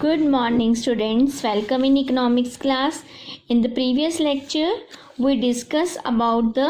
Good morning students, welcome in economics class. In the previous lecture we discussed about the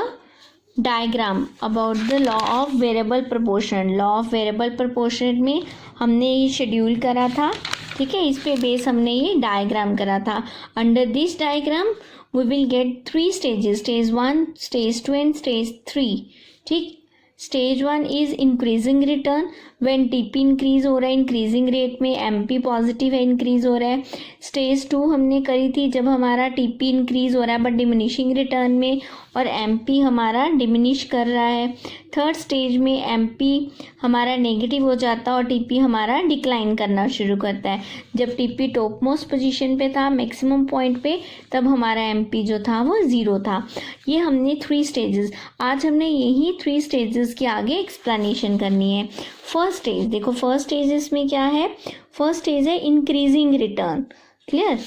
diagram about the law of variable proportion. Law of variable proportion में हमने ये schedule करा था, ठीक है, इस पे बेस हमने ये डायग्राम करा था. Under this diagram we will get 3 stages, stage 1, stage 2 and stage 3. ठीक, stage 1 is increasing return when TP increase हो रहा है, इंक्रीजिंग रेट में एमपी पॉजिटिव है, इंक्रीज हो रहा है. स्टेज 2 हमने करी थी जब हमारा टीपी इंक्रीज हो रहा है बट डिमिनिशिंग रिटर्न में और एमपी हमारा डिमिनिश कर रहा है. थर्ड स्टेज में एमपी हमारा नेगेटिव हो जाता है और टीपी हमारा डिक्लाइन करना शुरू करता है. जब टीपी टॉप मोस्ट पोजीशन पे था, मैक्सिमम पॉइंट पे, तब हमारा एमपी जो था वो 0 था. ये हमने 3 स्टेजेस, आज हमने यही 3 स्टेजेस की आगे एक्सप्लेनेशन करनी है. फर्स्ट स्टेज देखो, फर्स्ट स्टेजेस में क्या है, फर्स्ट स्टेज है इंक्रीजिंग रिटर्न. क्लियर?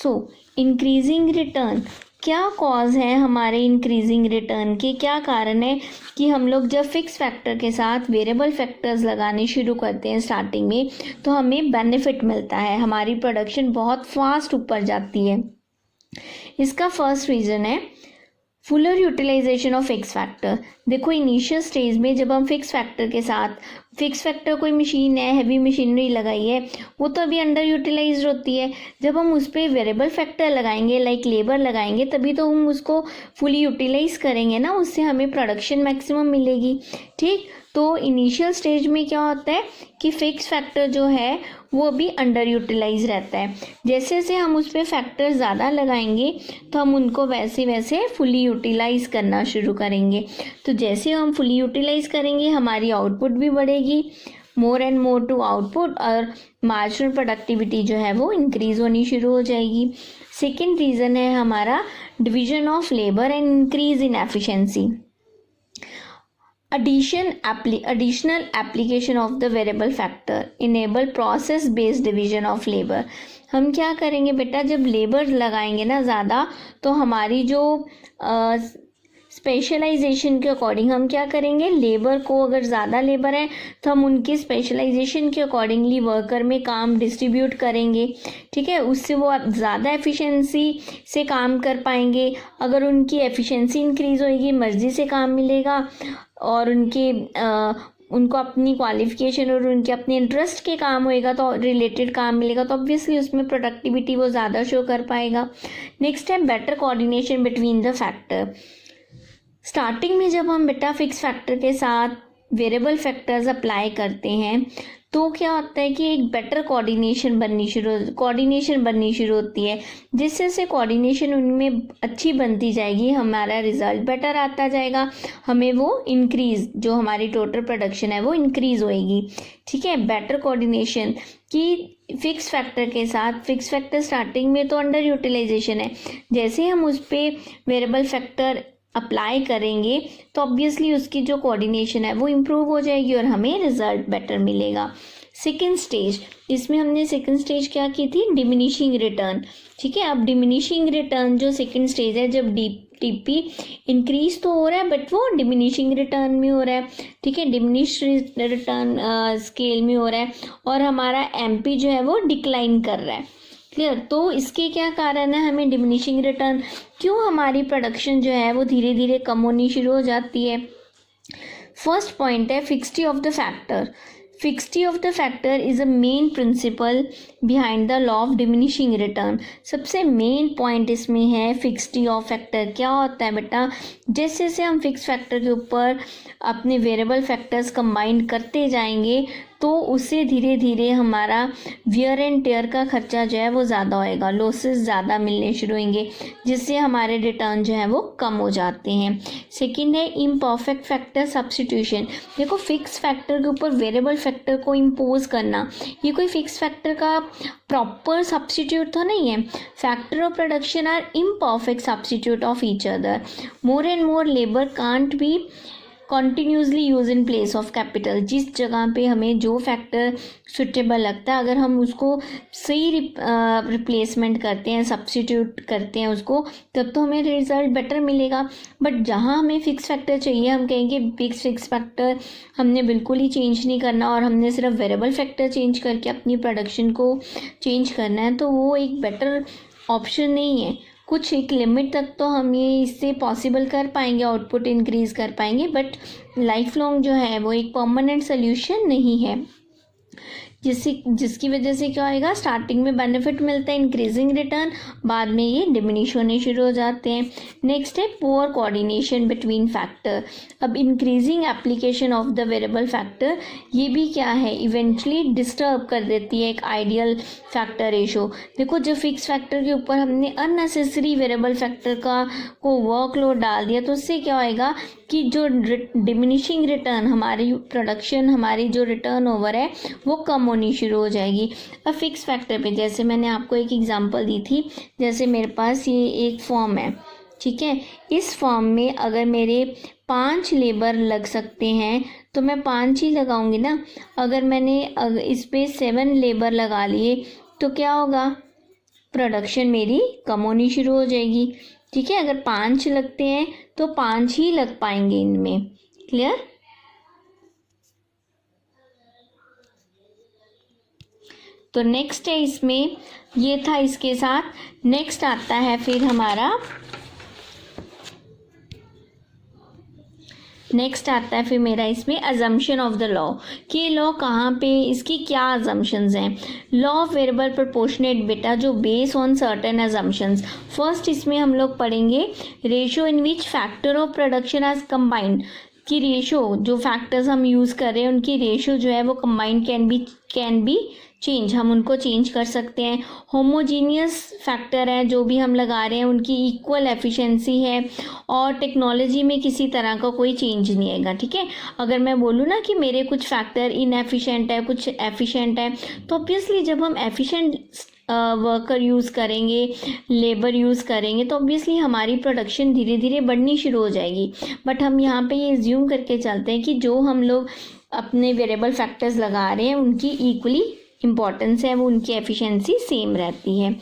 सो इंक्रीजिंग रिटर्न, क्या कॉज है हमारे इंक्रीजिंग रिटर्न के, क्या कारण है कि हम लोग जब फिक्स फैक्टर के साथ वेरिएबल फैक्टर्स लगाने शुरू करते हैं स्टार्टिंग में तो हमें बेनिफिट मिलता है, हमारी प्रोडक्शन बहुत फास्ट ऊपर जाती है. इसका फर्स्ट रीज़न है fuller utilisation of fix factor. देखो इनिशियल स्टेज में जब हम फिक्स फैक्टर के साथ, फिक्स फैक्टर कोई मशीन है, हैवी मशीनरी लगाई है, वो तो अभी अंडर यूटिलाइज होती है. जब हम उस पर वेरिएबल फैक्टर लगाएंगे लाइक लेबर लगाएंगे तभी तो हम उसको फुली यूटिलाइज करेंगे ना, उससे हमें प्रोडक्शन मैक्सिमम मिलेगी. ठीक, तो इनिशियल स्टेज में क्या होता है कि फिक्स फैक्टर जो है वो भी अंडर यूटिलाइज रहता है. जैसे जैसे हम उस पर फैक्टर ज़्यादा लगाएंगे तो हम उनको वैसे वैसे फुली यूटिलाइज करना शुरू करेंगे. तो जैसे हम फुली यूटिलाइज करेंगे हमारी आउटपुट भी बढ़ेगी, more and more to output, और मार्जिनल प्रोडक्टिविटी जो है वो इंक्रीज होनी शुरू हो जाएगी. सेकेंड रीज़न है हमारा division of labour and increase in efficiency. Additional application of the variable factor enable process based division of labor. हम क्या करेंगे बेटा, जब लेबर लगाएंगे ना ज़्यादा तो हमारी जो स्पेशलाइजेशन के अकॉर्डिंग हम क्या करेंगे, लेबर को, अगर ज़्यादा लेबर है तो हम उनकी स्पेशलाइजेशन के अकॉर्डिंगली वर्कर में काम डिस्ट्रीब्यूट करेंगे. ठीक है, उससे वो ज़्यादा एफिशिएंसी से काम कर पाएंगे. अगर उनकी एफिशिएंसी इंक्रीज़ होएगी, मर्जी से काम मिलेगा और उनको अपनी क्वालिफिकेशन और उनके अपने इंटरेस्ट के काम होएगा तो रिलेटेड काम मिलेगा, तो ऑब्वियसली उसमें प्रोडक्टिविटी वो ज़्यादा शो कर पाएगा. नेक्स्ट है better coordination between the factor. Starting में जब हम बेटा फिक्स फैक्टर के साथ वेरिएबल फैक्टर्स अप्लाई करते हैं तो क्या होता है कि एक बेटर कोऑर्डिनेशन बननी शुरू होती है. जिससे से कोऑर्डिनेशन उनमें अच्छी बनती जाएगी, हमारा रिजल्ट बेटर आता जाएगा, हमें वो इंक्रीज, जो हमारी टोटल प्रोडक्शन है वो इंक्रीज होएगी. ठीक है, बेटर कोऑर्डिनेशन कि फिक्स फैक्टर के साथ, फिक्स फैक्टर स्टार्टिंग में तो अंडर यूटिलाइजेशन है, जैसे हम उस पर वेरिएबल फैक्टर अप्लाई करेंगे तो ऑब्वियसली उसकी जो कोऑर्डिनेशन है वो इम्प्रूव हो जाएगी और हमें रिजल्ट बेटर मिलेगा. सेकेंड स्टेज, इसमें हमने सेकेंड स्टेज क्या की थी, डिमिनिशिंग रिटर्न. ठीक है, अब डिमिनिशिंग रिटर्न जो सेकेंड स्टेज है, जब टीपी इंक्रीज तो हो रहा है बट वो डिमिनिशिंग रिटर्न में हो रहा है. ठीक है, डिमिनिश रिटर्न स्केल में हो रहा है और हमारा एमपी जो है वो डिक्लाइन कर रहा है. क्लियर? तो इसके क्या कारण है, हमें डिमिनिशिंग रिटर्न, क्यों हमारी प्रोडक्शन जो है वो धीरे धीरे कम होनी शुरू हो जाती है. फर्स्ट पॉइंट है fixity of the factor. Fixity of the factor is a main principle behind the law of diminishing return. सबसे मेन पॉइंट इसमें है फिक्सिटी ऑफ फैक्टर. क्या होता है बेटा, जैसे जैसे हम फिक्स फैक्टर के ऊपर अपने वेरिएबल फैक्टर्स कंबाइन करते जाएंगे तो उससे धीरे धीरे हमारा वियर एंड टेयर का खर्चा जो है वो ज़्यादा होएगा, लॉसेस ज़्यादा मिलने शुरू होंगे, जिससे हमारे रिटर्न जो है वो कम हो जाते हैं. सेकंड है इम्परफेक्ट फैक्टर सब्स्टिट्यूशन. देखो फिक्स फैक्टर के ऊपर वेरिएबल फैक्टर को इम्पोज करना, ये कोई फिक्स फैक्टर का प्रॉपर सब्स्टिट्यूट तो नहीं है. Factor of production are imperfect substitute of each other. More and more labour can't be continuously use in place of capital, जिस जगह पे हमें जो फैक्टर सुटेबल लगता है अगर हम उसको सही रिप्लेसमेंट करते हैं, सब्स्टिट्यूट करते हैं उसको, तब तो हमें रिजल्ट बेटर मिलेगा। बट जहाँ हमें फिक्स फैक्टर चाहिए, हम कहेंगे फिक्स फैक्टर हमने बिल्कुल ही चेंज नहीं करना और हमने सिर्फ वेरिएबल फैक्टर चेंज करके अपनी प्रोडक्शन को चेंज करना है, तो वो एक बेटर ऑप्शन नहीं है। कुछ एक लिमिट तक तो हम ये इससे पॉसिबल कर पाएंगे, आउटपुट इंक्रीज कर पाएंगे, बट लाइफ लॉन्ग जो है वो एक परमानेंट सोल्यूशन नहीं है। जिसकी वजह से क्या होएगा, स्टार्टिंग में बेनिफिट मिलता है इंक्रीजिंग रिटर्न, बाद में ये डिमिनिश होने शुरू हो जाते हैं। नेक्स्ट है पुअर कोऑर्डिनेशन बिटवीन फैक्टर। अब increasing application of the variable factor, ये भी क्या है, इवेंचुअली डिस्टर्ब कर देती है एक आइडियल फैक्टर रेशो। देखो जब फिक्स फैक्टर के ऊपर हमने अननेसेसरी वेरिएबल फैक्टर को वर्कलोड डाल दिया, तो उससे क्या होएगा कि जो डिमिनिशिंग रिटर्न, हमारी प्रोडक्शन, हमारी जो रिटर्न ओवर है वो कम होनी शुरू हो जाएगी। अब फिक्स फैक्टर पे जैसे मैंने आपको एक एग्जांपल दी थी, जैसे मेरे पास ये एक फॉर्म है, ठीक है, इस फॉर्म में अगर मेरे 5 लेबर लग सकते हैं तो मैं 5 ही लगाऊंगी ना। अगर मैंने इस पे 7 लेबर लगा लिए तो क्या होगा, प्रोडक्शन मेरी कम होनी शुरू हो जाएगी। ठीक है, अगर 5 लगते हैं तो 5 ही लग पाएंगे इनमें। क्लियर? तो नेक्स्ट है इसमें, ये था इसके साथ। नेक्स्ट आता है फिर हमारा, नेक्स्ट आता है फिर मेरा इसमें अजम्पशन ऑफ द लॉ, कि लॉ कहाँ पे, इसकी क्या अजम्पशंस हैं। लॉ ऑफ वेरिएबल प्रोपोर्शनेट बेटा, जो base on certain assumptions. First इसमें हम लोग पढ़ेंगे ratio in which factor of production as combined, की रेशो, जो फैक्टर्स हम यूज़ कर रहे हैं उनकी रेशो जो है वो कंबाइंड कैन बी चेंज, हम उनको चेंज कर सकते हैं। होमोजीनियस फैक्टर है जो भी हम लगा रहे हैं, उनकी इक्वल एफिशिएंसी है और टेक्नोलॉजी में किसी तरह का कोई चेंज नहीं आएगा। ठीक है, अगर मैं बोलूँ ना कि मेरे कुछ फैक्टर इनएफिशिएंट है, कुछ एफिशिएंट है, तो ऑब्वियसली जब हम एफिशिएंट वर्कर यूज़ करेंगे, लेबर यूज़ करेंगे, तो ऑब्वियसली हमारी प्रोडक्शन धीरे धीरे बढ़नी शुरू हो जाएगी। बट हम यहाँ पे ये ज्यूम करके चलते हैं कि जो हम लोग अपने वेरिएबल फैक्टर्स लगा रहे हैं उनकी इक्वली इम्पॉर्टेंस है, वो उनकी एफिशिएंसी सेम रहती है।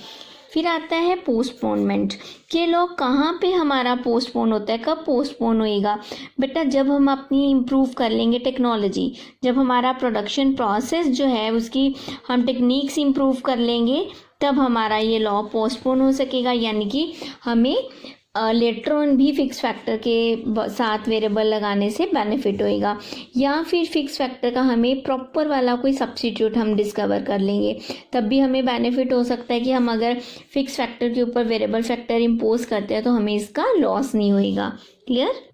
फिर आता है पोस्टपोनमेंट, के लोग कहाँ पे हमारा पोस्टपोन होता है, कब पोस्टपोन होएगा बेटा, जब हम अपनी इम्प्रूव कर लेंगे टेक्नोलॉजी, जब हमारा प्रोडक्शन प्रोसेस जो है उसकी हम टेक्निक्स इम्प्रूव कर लेंगे, तब हमारा ये लॉ पोस्टपोन हो सकेगा। यानी कि हमें लेटर ऑन भी फिक्स फैक्टर के साथ वेरिएबल लगाने से बेनिफिट होएगा, या फिर फिक्स फैक्टर का हमें प्रॉपर वाला कोई सब्स्टिट्यूट हम डिस्कवर कर लेंगे, तब भी हमें बेनिफिट हो सकता है कि हम अगर फिक्स फैक्टर के ऊपर वेरिएबल फैक्टर इम्पोज करते हैं तो हमें इसका लॉस नहीं होएगा। क्लियर?